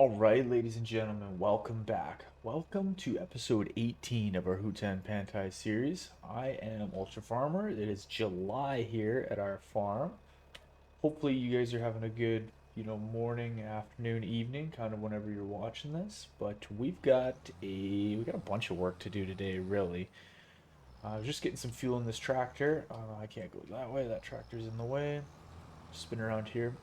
All right, ladies and gentlemen, welcome back. Welcome to episode 18 of our Hutan Pantai series. I am Ultra Farmer. It is July here at our farm. Hopefully, you guys are having a good, morning, afternoon, evening, kind of whenever you're watching this. But we got a bunch of work to do today, really. I was just getting some fuel in this tractor. I can't go that way. That tractor's in the way. Spin around here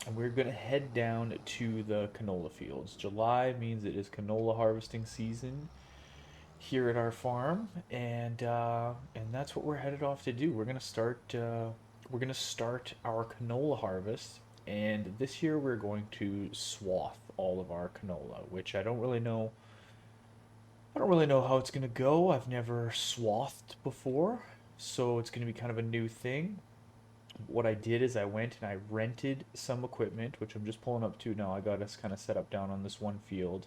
and we're going to head down to the canola fields. July means it is canola harvesting season here at our farm, and that's what we're headed off to do. We're gonna start our canola harvest, and this year we're going to swath all of our canola, which I don't really know. I don't really know how it's gonna go. I've never swathed before, so it's gonna be kind of a new thing. What I did is I went and I rented some equipment, which I'm just pulling up to now. I got us kind of set up down on this one field.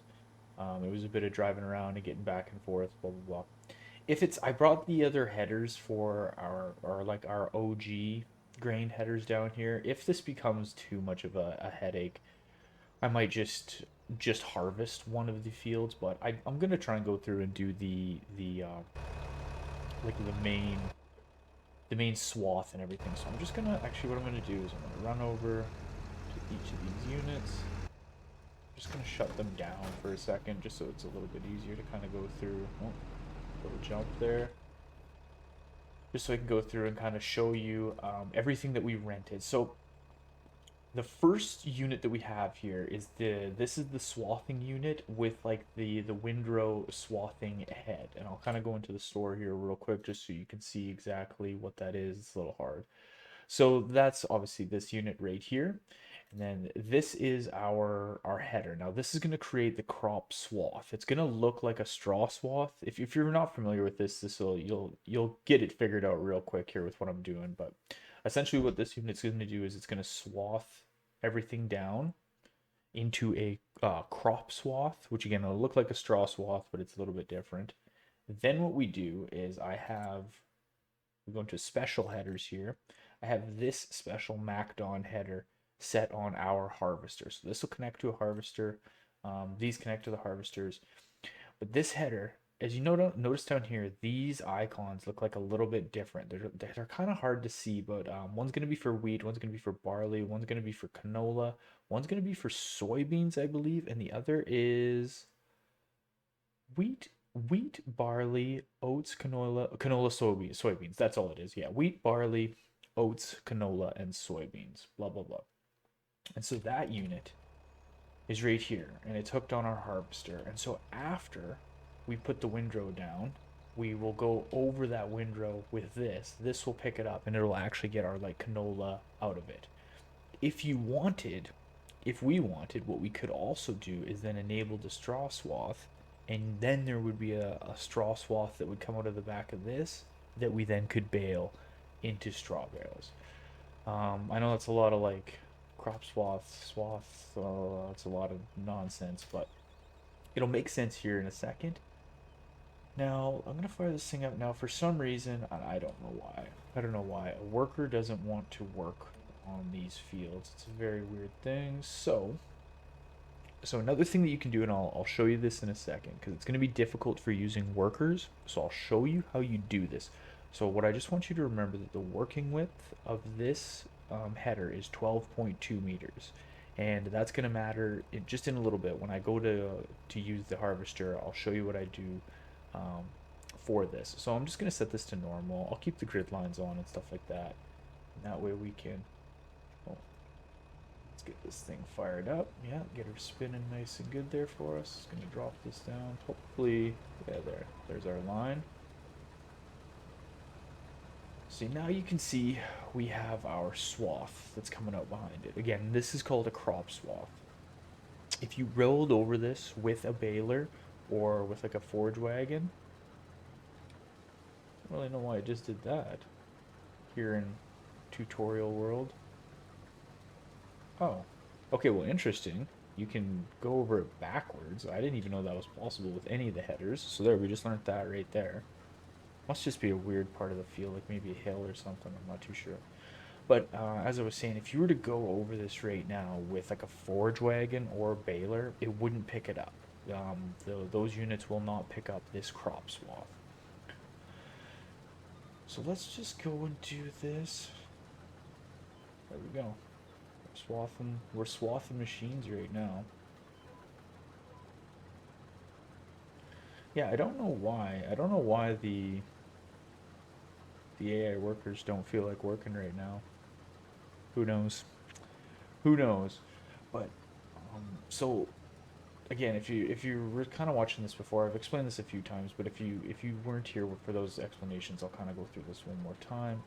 It was a bit of driving around and getting back and forth, blah blah blah. If it's, I brought the other headers for our OG grain headers down here. If this becomes too much of a headache, I might just harvest one of the fields. But I'm gonna try and go through and do the like the main swath and everything. So I'm just gonna actually what I'm gonna do is I'm gonna run over to each of these units. I'm just gonna shut them down for a second, just so it's a little bit easier to kind of go through. Oh, little jump there. Just so I can go through and kind of show you everything that we rented. So the first unit that we have here is this is the swathing unit with like the windrow swathing head, and I'll kind of go into the store here real quick just so you can see exactly what that is. It's a little hard. So that's obviously this unit right here. And then this is our header. Now this is going to create the crop swath. It's going to look like a straw swath. If you're not familiar with this will you'll get it figured out real quick here with what I'm doing. But essentially what this unit's going to do is it's going to swath everything down into a crop swath, which again will look like a straw swath, but it's a little bit different. Then what we do is we go into special headers here. I have this special MacDon header set on our harvester. So this will connect to a harvester. These connect to the harvesters. But this header, as you notice down here, these icons look like a little bit different. They're kind of hard to see, but one's going to be for wheat, one's going to be for barley, one's going to be for canola, one's going to be for soybeans, I believe, and the other is wheat, barley, oats, canola, soybeans. That's all it is. Yeah, wheat, barley, oats, canola, and soybeans. Blah blah blah. And so that unit is right here, and it's hooked on our harvester. And so after we put the windrow down, we will go over that windrow with this. This will pick it up, and it'll actually get our like canola out of it. If you wanted, if we wanted, what we could also do is then enable the straw swath, and then there would be a straw swath that would come out of the back of this that we then could bale into straw bales. I know that's a lot of like crop swath. It's a lot of nonsense, but it'll make sense here in a second. Now I'm gonna fire this thing up now. For some reason, I don't know why. I don't know why a worker doesn't want to work on these fields. It's a very weird thing. So another thing that you can do, and I'll show you this in a second, because it's going to be difficult for using workers. So I'll show you how you do this. So what I just want you to remember that the working width of this header is 12.2 meters. And that's going to matter just in a little bit. When I go to use the harvester, I'll show you what I do um, for this. So I'm just going to set this to normal. I'll keep the grid lines on and stuff like that. And that way we can... Oh, let's get this thing fired up. Yeah, get her spinning nice and good there for us. Just gonna drop this down. Hopefully, yeah, there's our line. See, now you can see we have our swath that's coming out behind it. Again, this is called a crop swath. If you rolled over this with a baler or with like a forge wagon, I don't really know why I just did that here in tutorial world. Oh, okay, well, interesting. You can go over it backwards. I didn't even know that was possible with any of the headers. So there, we just learned that right there. Must just be a weird part of the field, like maybe a hill or something. I'm not too sure. But as I was saying, if you were to go over this right now with like a forage wagon or a baler, it wouldn't pick it up. Those units will not pick up this crop swath. So let's just go and do this. There we go. We're swathing machines right now. Yeah, I don't know why. I don't know why the AI workers don't feel like working right now. Who knows? Who knows? But so again, if you were kind of watching this before, I've explained this a few times, but if you weren't here for those explanations, I'll kind of go through this one more time.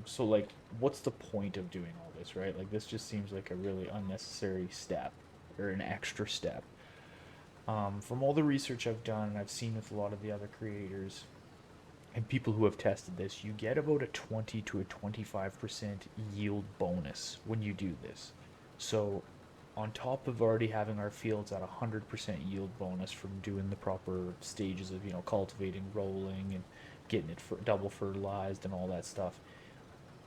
So like, what's the point of doing all this, right? Like, this just seems like a really unnecessary step or an extra step. From all the research I've done and I've seen with a lot of the other creators and people who have tested this, you get about a 20 to a 25% yield bonus when you do this. So on top of already having our fields at 100% yield bonus from doing the proper stages of, cultivating, rolling, and getting it double fertilized and all that stuff,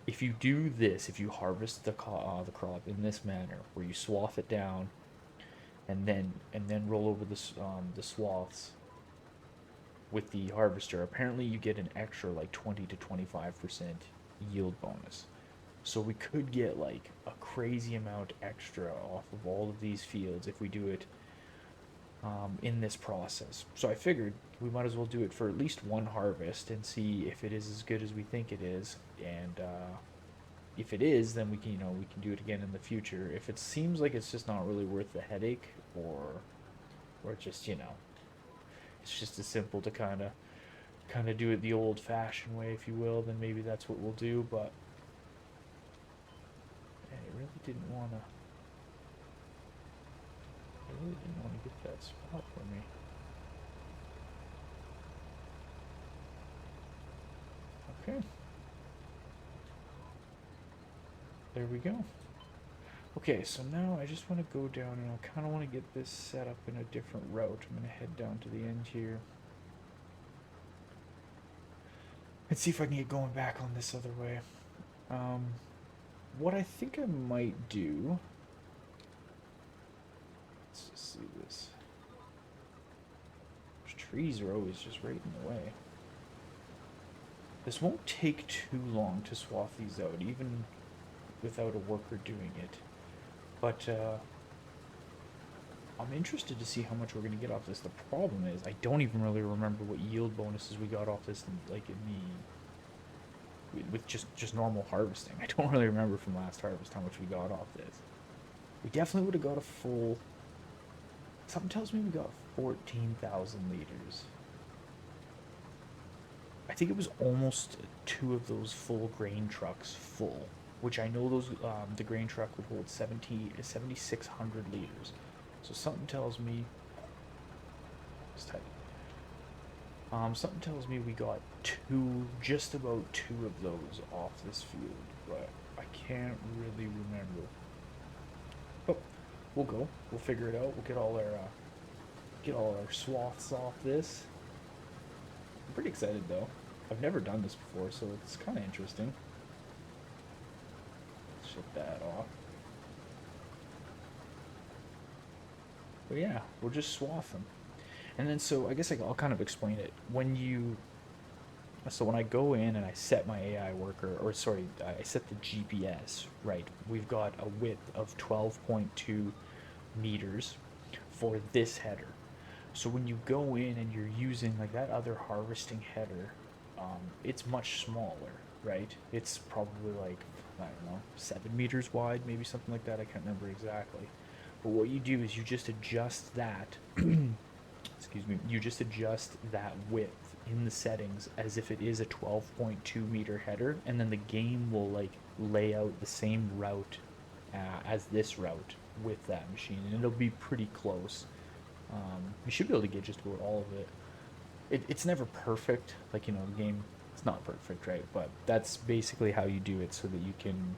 if you do this, if you harvest the crop in this manner, where you swath it down and then roll over the swaths with the harvester, apparently you get an extra like 20 to 25% yield bonus. So we could get like a crazy amount extra off of all of these fields if we do it in this process. So I figured we might as well do it for at least one harvest and see if it is as good as we think it is. And if it is, then we can do it again in the future. If it seems like it's just not really worth the headache, or just it's just as simple to kind of do it the old-fashioned way, if you will, then maybe that's what we'll do. But man, I really didn't want to get that spot for me. Okay, there we go. Okay, so now I just want to go down and I kind of want to get this set up in a different route. I'm going to head down to the end here and see if I can get going back on this other way. Um, what I think I might do. Let's just see this. Those trees are always just right in the way. This won't take too long to swath these out, even without a worker doing it. But I'm interested to see how much we're going to get off this. The problem is, I don't even really remember what yield bonuses we got off this, like in with just normal harvesting. I don't really remember from last harvest how much we got off this. We definitely would have got a full. Something tells me we got 14,000 liters. I think it was almost two of those full grain trucks full, which I know the grain truck would hold 7,600 liters. So something tells me, let's type. Something tells me we got just about two of those off this field, but I can't really remember. But we'll go. We'll figure it out. We'll get all our swaths off this. I'm pretty excited though. I've never done this before, so it's kind of interesting. Shut that off. But yeah, we'll just swath them. And then, so I guess I'll kind of explain it. So when I go in and I set my AI worker, or sorry, I set the GPS, right, we've got a width of 12.2 meters for this header. So when you go in and you're using like that other harvesting header, it's much smaller, right? It's probably like, I don't know, 7 meters wide, maybe something like that. I can't remember exactly. But what you do is you just adjust that, excuse me, you just adjust that width in the settings as if it is a 12.2 meter header, and then the game will like lay out the same route as this route with that machine, and it'll be pretty close. You should be able to get just about all of it. It's never perfect, like the game. It's not perfect, right? But that's basically how you do it, so that you can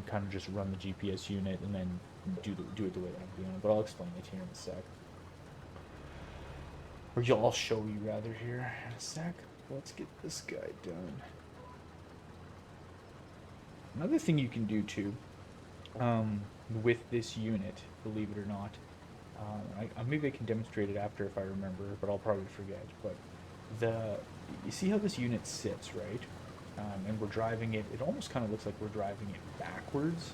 kind of just run the GPS unit and then do it the way that I'm doing it. But I'll explain it here in a sec. Or I'll show you rather here in a sec. Let's get this guy done. Another thing you can do too, with this unit, believe it or not, maybe I can demonstrate it after if I remember, but I'll probably forget. But the you see how this unit sits, right? And we're driving it. It almost kind of looks like we're driving it backwards.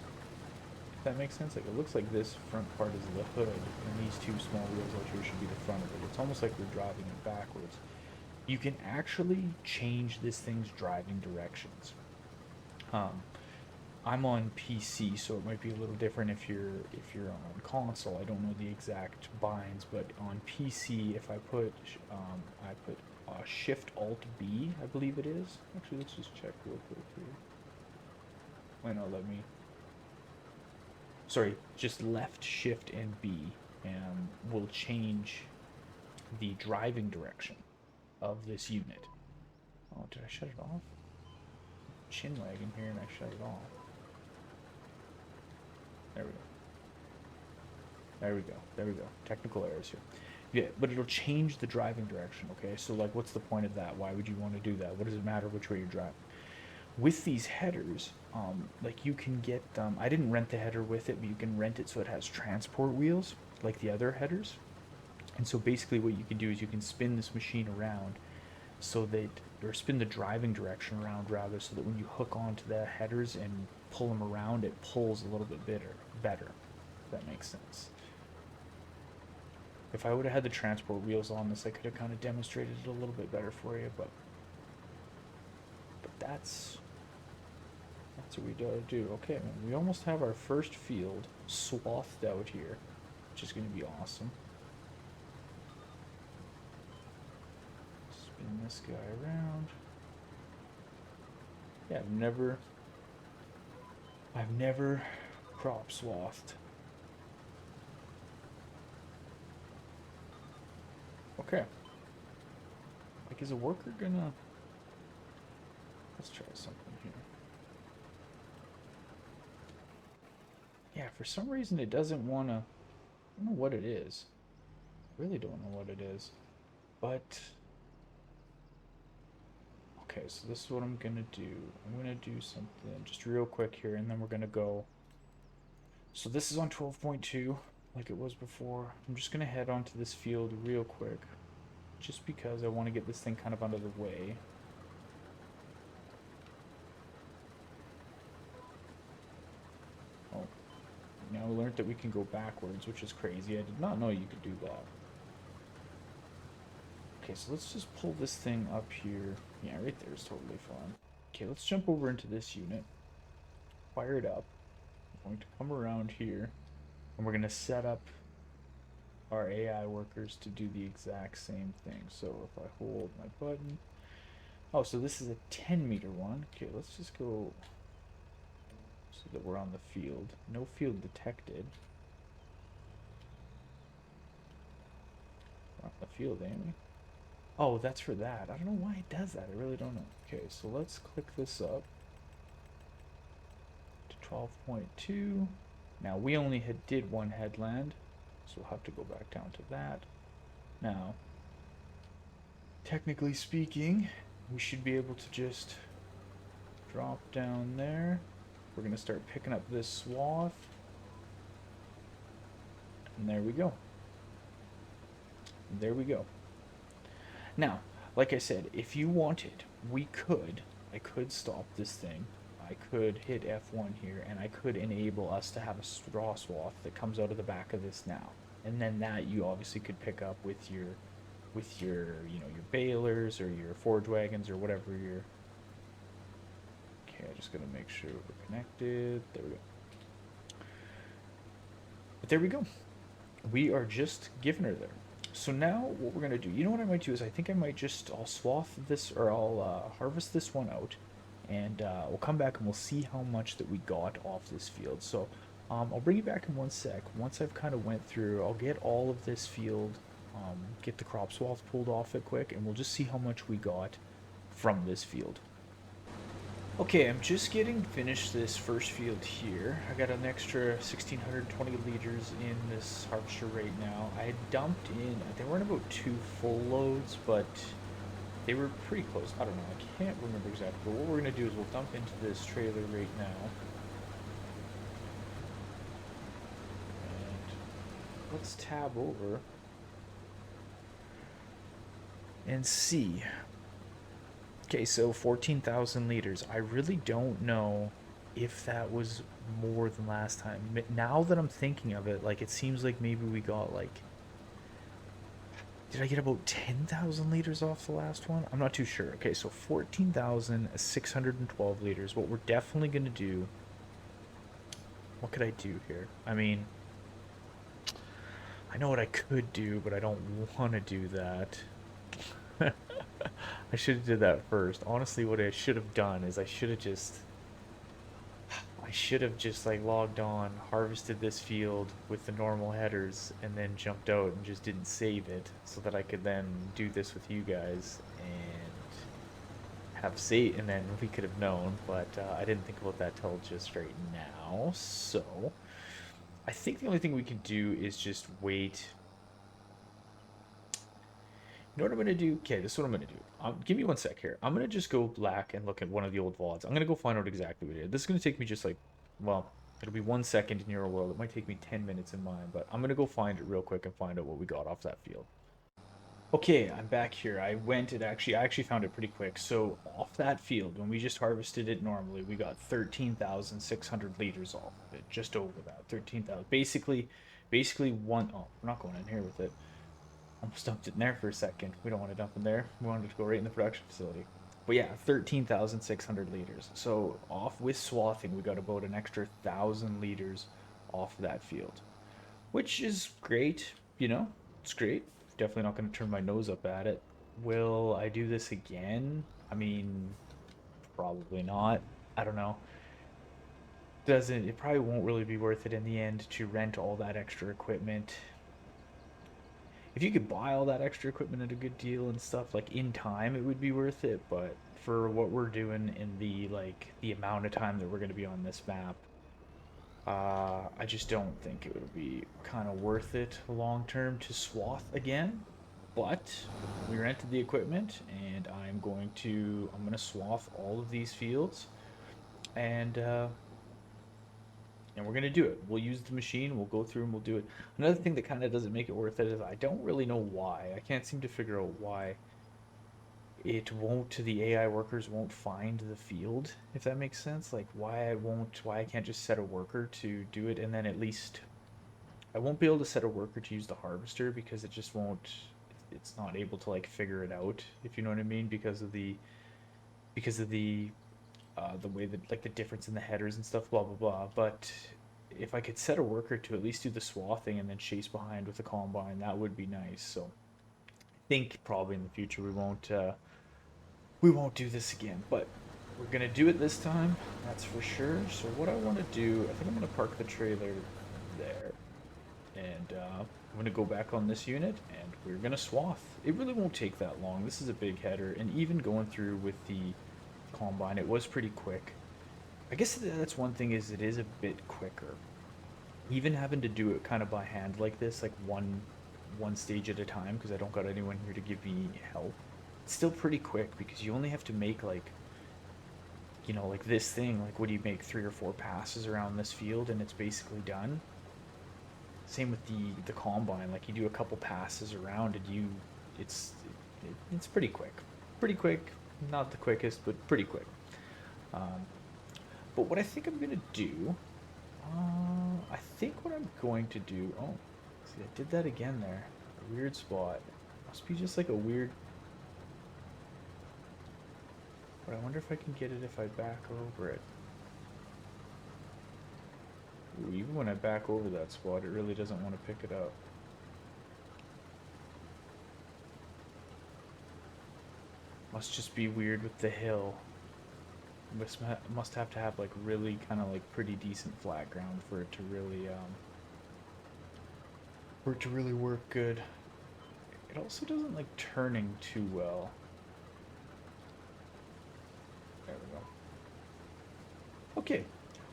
If that makes sense. Like it looks like this front part is the hood, and these two small wheels out here should be the front of it. It's almost like we're driving it backwards. You can actually change this thing's driving directions. Um, I'm on PC, so it might be a little different if you're on console. I don't know the exact binds, but on PC, if I put Shift Alt B, I believe it is. Actually, let's just check real quick here. Why not let me? Sorry, just Left Shift and B, and will change the driving direction of this unit. Oh, did I shut it off? Chin wagging here, and I shut it off. There we go. There we go. There we go. Technical errors here. Yeah, but it'll change the driving direction, okay? So, like, what's the point of that? Why would you want to do that? What does it matter which way you're driving? With these headers, like, you can get, I didn't rent the header with it, but you can rent it so it has transport wheels, like the other headers. And so basically what you can do is you can spin this machine around so that, or spin the driving direction around rather, so that when you hook onto the headers and pull them around, it pulls a little bit better, if that makes sense. If I would have had the transport wheels on this, I could have kind of demonstrated it a little bit better for you, but that's what we gotta do. Okay, man, we almost have our first field swathed out here, which is gonna be awesome. Spin this guy around. Yeah, I've never crop swathed. Okay. Like, is a worker gonna... Let's try something here. Yeah, for some reason it doesn't want to... I don't know what it is. I really don't know what it is. But... Okay, so this is what I'm gonna do. I'm gonna do something just real quick here, and then we're gonna go... So this is on 12.2, like it was before. I'm just gonna head onto this field real quick, just because I want to get this thing kind of out of the way. Oh, now we learned that we can go backwards, which is crazy. I did not know you could do that. Okay, so let's just pull this thing up here. Yeah, right there is totally fine. Okay, let's jump over into this unit. Fire it up. I'm going to come around here, and we're going to set up our AI workers to do the exact same thing. So if I hold my button... Oh, so this is a 10-meter one. Okay, let's just go so that we're on the field. No field detected. We're on the field, ain't we? Oh, that's for that. I don't know why it does that. I really don't know. Okay, so let's click this up to 12.2. Now, we only did one headland, so we'll have to go back down to that. Now, technically speaking, we should be able to just drop down there. We're going to start picking up this swath. And there we go. There we go. Now, like I said, if you wanted, I could stop this thing. I could hit F1 here, and I could enable us to have a straw swath that comes out of the back of this now. And then that you obviously could pick up with your you know, your balers or your forge wagons or whatever your... Okay, I just gotta make sure we're connected. There we go. But there we go. We are just giving her there. So now what we're gonna do, you know what I might do is I think I might just, I'll swath this, or I'll harvest this one out, and we'll come back and we'll see how much that we got off this field. So I'll bring you back in one sec. Once I've kind of went through, I'll get all of this field, get the crop swath pulled off it quick, and we'll just see how much we got from this field. Okay, I'm just getting finished this first field here. I got an extra 1,620 liters in this harvester right now. I had dumped in, they weren't about 2 full loads, but they were pretty close. I don't know. I can't remember exactly. But what we're going to do is we'll dump into this trailer right now. And let's tab over and see. Okay, so 14,000 liters. I really don't know if that was more than last time. Now that I'm thinking of it, like it seems like maybe we got like, did I get about 10,000 liters off the last one? I'm not too sure. Okay, so 14,612 liters. What we're definitely going to do, what could I do here? I mean, I know what I could do, but I don't want to do that. I should have did that first. Honestly, what I should have done is I should have just like logged on, harvested this field with the normal headers, and then jumped out and just didn't save it so that I could then do this with you guys and have save, and then we could have known, but I didn't think about that till just right now. So I think the only thing we can do is just wait. You know what I'm gonna do? Okay, this is what I'm gonna do. Give me one sec here. I'm gonna just go back and look at one of the old VODs. I'm gonna go find out exactly what it is. This is gonna take me just like, well, it'll be 1 second in your world. It might take me 10 minutes in mine, but I'm gonna go find it real quick and find out what we got off that field. Okay, I'm back here. I actually found it pretty quick. So off that field, when we just harvested it normally, we got 13,600 liters off of it, just over that. 13,000. Basically one. Oh, we're not going in here with it. Almost dumped it in there for a second. We don't want to dump in there. We wanted to go right in the production facility. But yeah, 13,600 liters. So off with swathing, we got about an extra 1,000 liters off of that field, which is great. It's great. Definitely not going to turn my nose up at it. Will I do this again? I mean, probably not. I don't know. Doesn't it probably won't really be worth it in the end to rent all that extra equipment. If you could buy all that extra equipment at a good deal and stuff like in time, it would be worth it, but for what we're doing in the amount of time that we're going to be on this map, I just don't think it would be kind of worth it long term to swath again. But we rented the equipment, and I'm going to swath all of these fields, and we're gonna do it. We'll use the machine. We'll go through and we'll do it. Another thing that kind of doesn't make it worth it is I don't really know why. I can't seem to figure out why the AI workers won't find the field, if that makes sense. Like why I can't just set a worker to do it, and then at least I won't be able to set a worker to use the harvester because it just won't. It's not able to like figure it out, if you know what I mean, because of the way that like the difference in the headers and stuff, blah blah blah. But if I could set a worker to at least do the swathing and then chase behind with the combine, that would be nice. So I think probably in the future we won't do this again, but we're gonna do it this time, that's for sure. So what I want to do, I think I'm gonna park the trailer there, and I'm gonna go back on this unit, and we're gonna swath. It really won't take that long. This is a big header, and even going through with the combine, it was pretty quick. I guess that's one thing, is it is a bit quicker. Even having to do it kind of by hand like this, like one stage at a time, because I don't got anyone here to give me help. It's still pretty quick because you only have to make like, like this thing. Like, what do you make, 3 or 4 passes around this field, and it's basically done. Same with the combine. Like, you do a couple passes around, and it's it's pretty quick. Pretty quick. Not the quickest, but pretty quick. Um, but what I think I'm gonna do, I think what I'm going to do. Oh, see, I did that again there. A weird spot. Must be just like a weird. But I wonder if I can get it if I back over it. Ooh, even when I back over that spot, it really doesn't want to pick it up. Must just be weird with the hill. Must have to have like really kind of like pretty decent flat ground for it to really work good. It also doesn't like turning too well. There we go. Okay.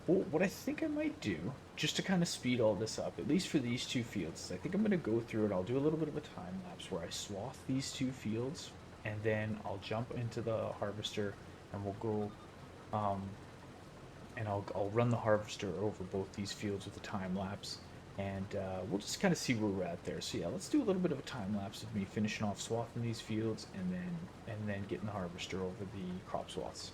Well, what I think I might do, just to kind of speed all this up, at least for these 2 fields, is I think I'm going to go through it. I'll do a little bit of a time lapse where I swath these 2 fields. and then I'll jump into the harvester, and we'll go, um, and I'll run the harvester over both these fields with a time lapse, and we'll just kind of see where we're at there. So yeah, let's do a little bit of a time lapse of me finishing off swathing these fields, and then getting the harvester over the crop swaths.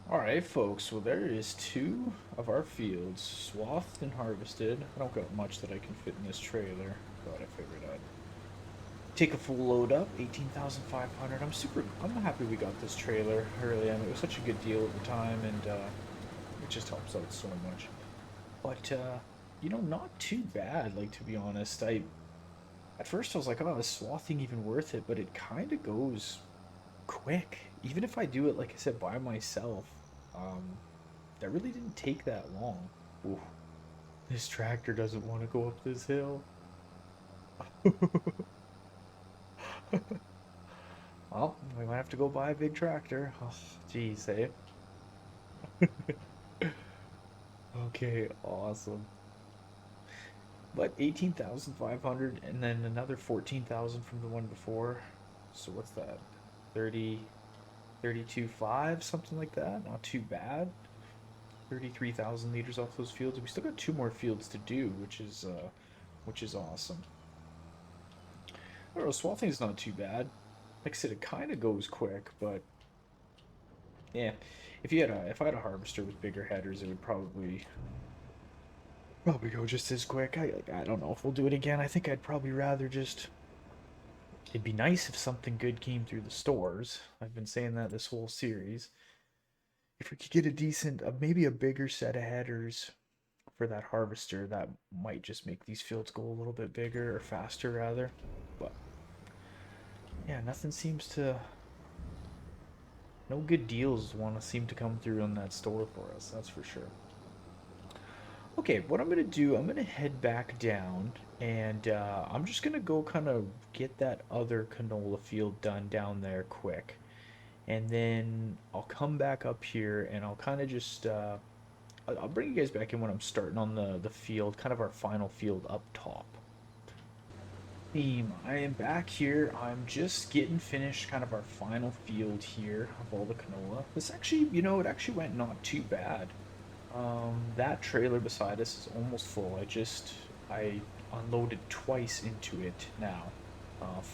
All right, folks. Well, there is two of our fields swathed and harvested. I don't got much that I can fit in this trailer, but I figured I'd take a full load up. 18,500. I'm happy we got this trailer early. I mean, it was such a good deal at the time, and it just helps out so much. But not too bad. Like, to be honest, I at first I was like, oh, is swathing even worth it? But it kind of goes quick. Even if I do it, like I said, by myself, um, that really didn't take that long. Ooh, this tractor doesn't want to go up this hill. Well, we might have to go buy a big tractor. Oh, geez, eh? Okay, awesome. But 18,500 and then another 14,000 from the one before. So what's that? 30, 32.5, something like that. Not too bad. 33,000 liters off those fields. We still got two more fields to do, which is awesome. I don't know, swathing's not too bad. Like I said, it kind of goes quick, but yeah, if I had a harvester with bigger headers, it would probably go just as quick. I don't know if we'll do it again. I think I'd probably rather just. It'd be nice if something good came through the stores. I've been saying that this whole series. if we could get a decent, maybe a bigger set of headers for that harvester, that might just make these fields go a little bit bigger or faster rather. But yeah, nothing seems to, no good deals want to seem to come through on that store for us. That's for sure. Okay, what I'm gonna do, I'm gonna head back down and I'm just gonna go kind of get that other canola field done down there quick. And then I'll come back up here and I'll kind of just I'll bring you guys back in when I'm starting on the field, kind of our final field up top. Team, I am back here. I'm just getting finished kind of our final field here of all the canola. This actually, it actually went not too bad. That trailer beside us is almost full. I unloaded twice into it now.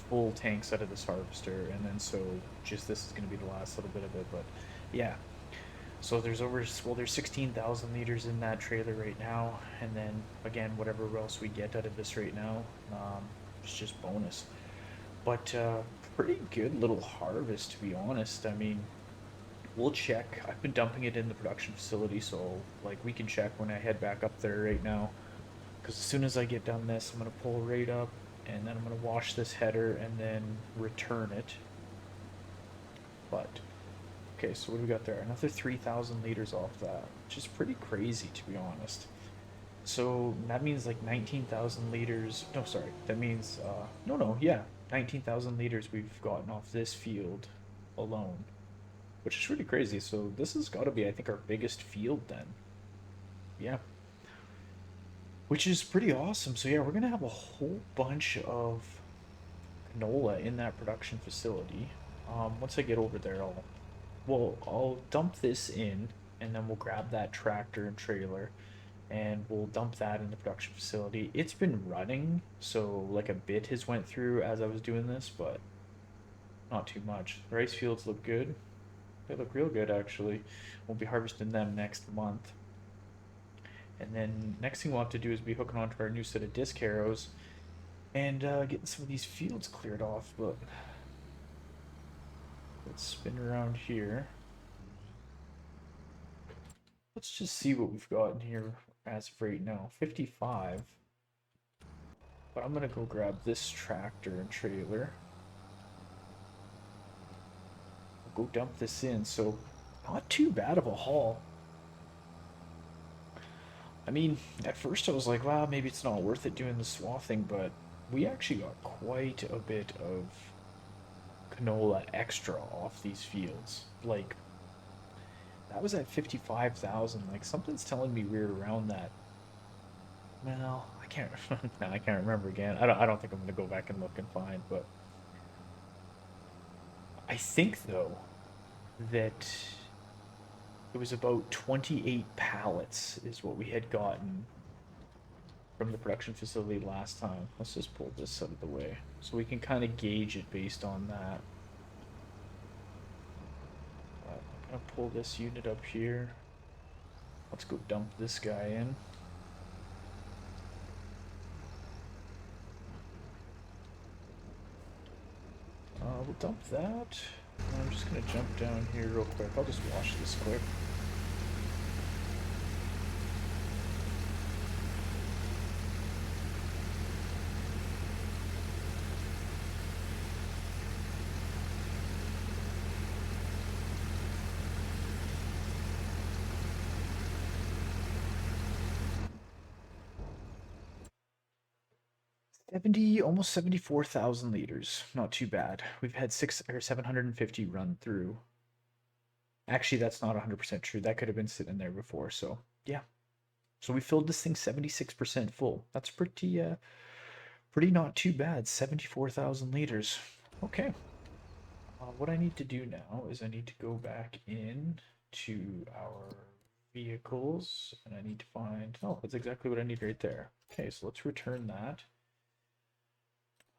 Full tanks out of this harvester, and then so just this is going to be the last little bit of it, but yeah. So there's 16,000 liters in that trailer right now, and then again, whatever else we get out of this right now, it's just bonus. But pretty good little harvest, to be honest. I mean, we'll check. I've been dumping it in the production facility, so like we can check when I head back up there right now. Because as soon as I get done this, I'm gonna pull right up, and then I'm gonna wash this header and then return it. But okay, so what do we got there? Another 3,000 liters off that, which is pretty crazy to be honest. So that means like 19,000 liters. No, sorry, that means no, yeah, 19,000 liters we've gotten off this field alone, which is really crazy. So this has got to be, I think, our biggest field then. Yeah, which is pretty awesome. So yeah, we're gonna have a whole bunch of canola in that production facility. Once I get over there, I'll dump this in, and then we'll grab that tractor and trailer, and we'll dump that in the production facility. It's been running, so like a bit has went through as I was doing this, but not too much. The rice fields look good. They look real good actually. We'll be harvesting them next month. And then next thing we'll have to do is be hooking onto our new set of disc harrows and getting some of these fields cleared off. But let's spin around here. Let's just see what we've got in here as of right now. 55. But I'm gonna go grab this tractor and trailer. We'll go dump this in. So not too bad of a haul. I mean, at first I was like, well, maybe it's not worth it doing the swathing, but we actually got quite a bit of canola extra off these fields. Like, that was at 55,000. Like, something's telling me we're around that. Well, I can't. No, I can't remember again. I don't think I'm gonna go back and look and find. But I think though that it was about 28 pallets is what we had gotten from the production facility last time. Let's just pull this out of the way so we can kind of gauge it based on that. I'm gonna pull this unit up here. Let's go dump this guy in. We'll dump that. I'm just gonna jump down here real quick. I'll just wash this quick. Almost 74,000 liters. Not too bad. We've had 750 run through. Actually, that's not 100% true. That could have been sitting there before. So yeah. So we filled this thing 76% full. That's pretty not too bad. 74,000 liters. Okay. What I need to do now is I need to go back in to our vehicles, and I need to find. Oh, that's exactly what I need right there. Okay, so let's return that.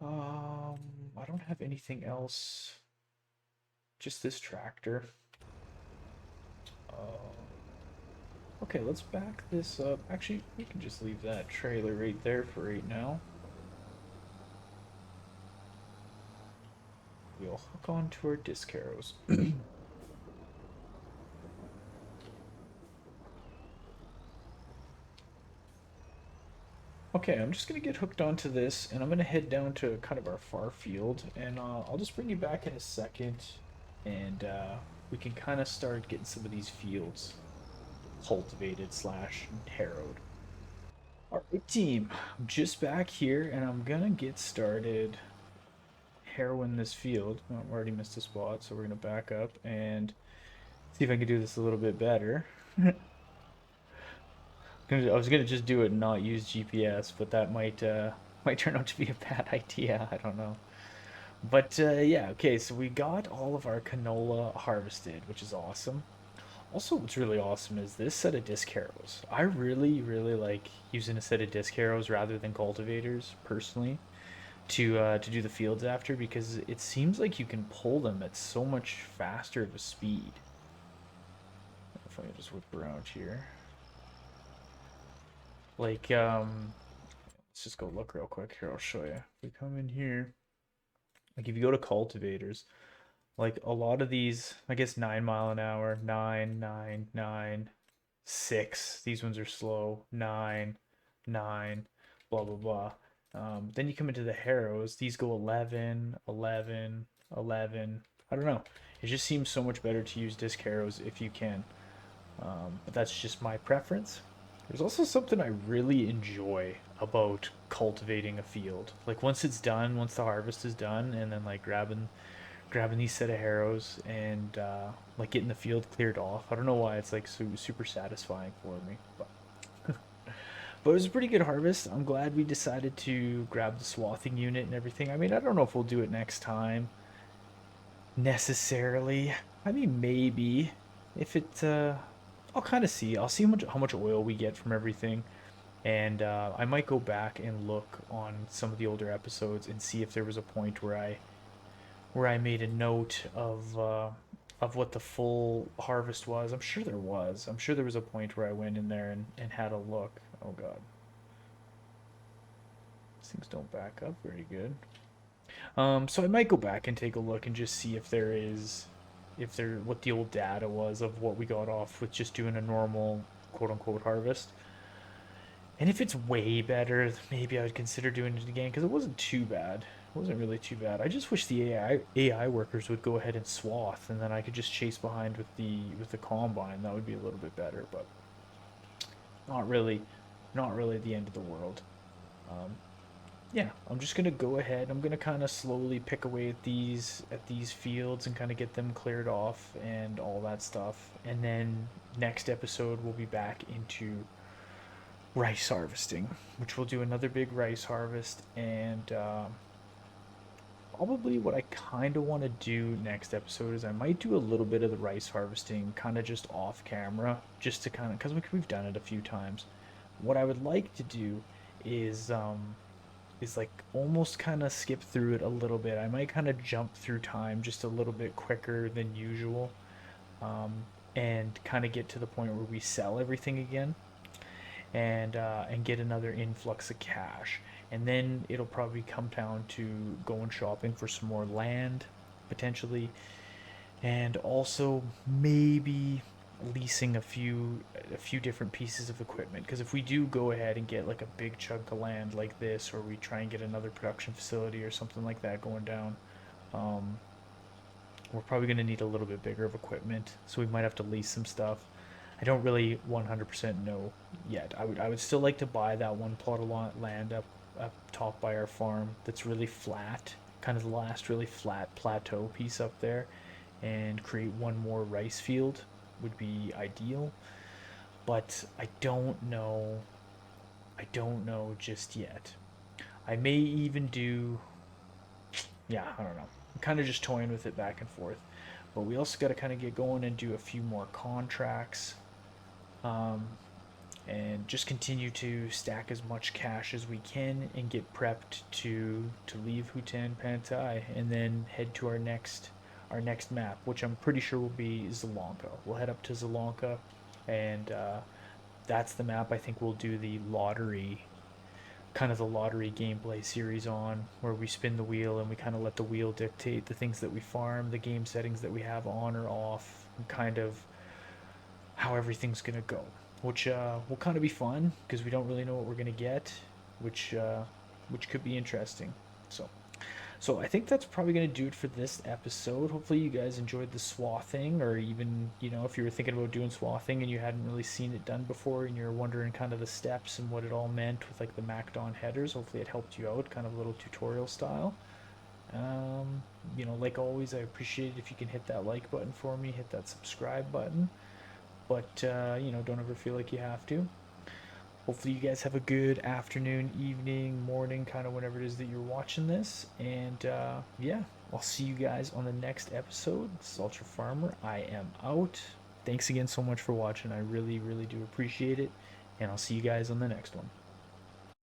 I don't have anything else. Just this tractor. Okay, let's back this up. Actually, we can just leave that trailer right there for right now. We'll hook on to our disc arrows. Okay, I'm just gonna get hooked onto this, and I'm gonna head down to kind of our far field, and I'll just bring you back in a second, and we can kind of start getting some of these fields cultivated slash harrowed. All right, team, I'm just back here, and I'm gonna get started harrowing this field. Oh, I already missed a spot, so we're gonna back up and see if I can do this a little bit better. I was gonna just do it and not use GPS, but that might might turn out to be a bad idea. I don't know. But yeah, okay, so we got all of our canola harvested, which is awesome. Also, what's really awesome is this set of disc harrows. I really, really like using a set of disc harrows rather than cultivators, personally, to do the fields after because it seems like you can pull them at so much faster of a speed. If I just whip around here, like let's just go look real quick here. I'll show you. If we come in here, like if you go to cultivators, like a lot of these, I guess 9 mile an hour, 9, 9, 9, 6. These ones are slow. 9, 9, blah blah blah. Then you come into the harrows. These go 11, 11, 11. I don't know. It just seems so much better to use disc harrows if you can. But that's just my preference. There's also something I really enjoy about cultivating a field. Like once it's done, once the harvest is done, and then like grabbing these set of harrows and like getting the field cleared off. I don't know why it's like super satisfying for me, but it was a pretty good harvest. I'm glad we decided to grab the swathing unit and everything. I mean, I don't know if we'll do it next time necessarily. I mean, maybe if it. I'll kind of see. I'll see how much oil we get from everything, and I might go back and look on some of the older episodes and see if there was a point where I made a note of what the full harvest was. I'm sure there was. I'm sure there was a point where I went in there and had a look. Oh god. These things don't back up very good. So I might go back and take a look and just see if there what the old data was of what we got off with just doing a normal quote unquote harvest. And if it's way better, maybe I would consider doing it again because it wasn't too bad. It wasn't really too bad. I just wish the AI workers would go ahead and swath, and then I could just chase behind with the combine. That would be a little bit better, but not really, not really the end of the world. Um, yeah, I'm just gonna go ahead. I'm gonna kind of slowly pick away at these fields and kind of get them cleared off and all that stuff. And then next episode we'll be back into rice harvesting, which we'll do another big rice harvest. And probably what I kind of want to do next episode is I might do a little bit of the rice harvesting kind of just off camera, just to kind of, because we've done it a few times. What I would like to do is like almost kind of skip through it a little bit. I might kind of jump through time just a little bit quicker than usual, um, and kind of get to the point where we sell everything again and get another influx of cash. And then it'll probably come down to going shopping for some more land, potentially, and also maybe leasing a few different pieces of equipment. Because if we do go ahead and get like a big chunk of land like this, or we try and get another production facility or something like that going down, um, we're probably going to need a little bit bigger of equipment. So we might have to lease some stuff. I don't really 100% know yet. I would still like to buy that one plot of land up top by our farm that's really flat, kind of the last really flat plateau piece up there, and create one more rice field would be ideal. But I don't know. I don't know just yet. I may even do. Yeah, I don't know. I'm kind of just toying with it back and forth. But we also got to kind of get going and do a few more contracts. Um, and just continue to stack as much cash as we can and get prepped to leave Hutan Pantai and then head to our next map, which I'm pretty sure will be Zelonka. We'll head up to Zelonka, and that's the map I think we'll do the lottery kind of the lottery gameplay series on, where we spin the wheel and we kind of let the wheel dictate the things that we farm, the game settings that we have on or off, and kind of how everything's gonna go, which will kind of be fun because we don't really know what we're gonna get. which could be interesting. So so I think that's probably going to do it for this episode. Hopefully you guys enjoyed the swathing, or even, if you were thinking about doing swathing and you hadn't really seen it done before and you're wondering kind of the steps and what it all meant with like the MacDon headers, hopefully it helped you out, kind of a little tutorial style. Like always, I appreciate it if you can hit that like button for me, hit that subscribe button, but don't ever feel like you have to. Hopefully you guys have a good afternoon, evening, morning, kind of whenever it is that you're watching this. And yeah, I'll see you guys on the next episode. This is Ultra Farmer. I am out. Thanks again so much for watching. I really, really do appreciate it. And I'll see you guys on the next one.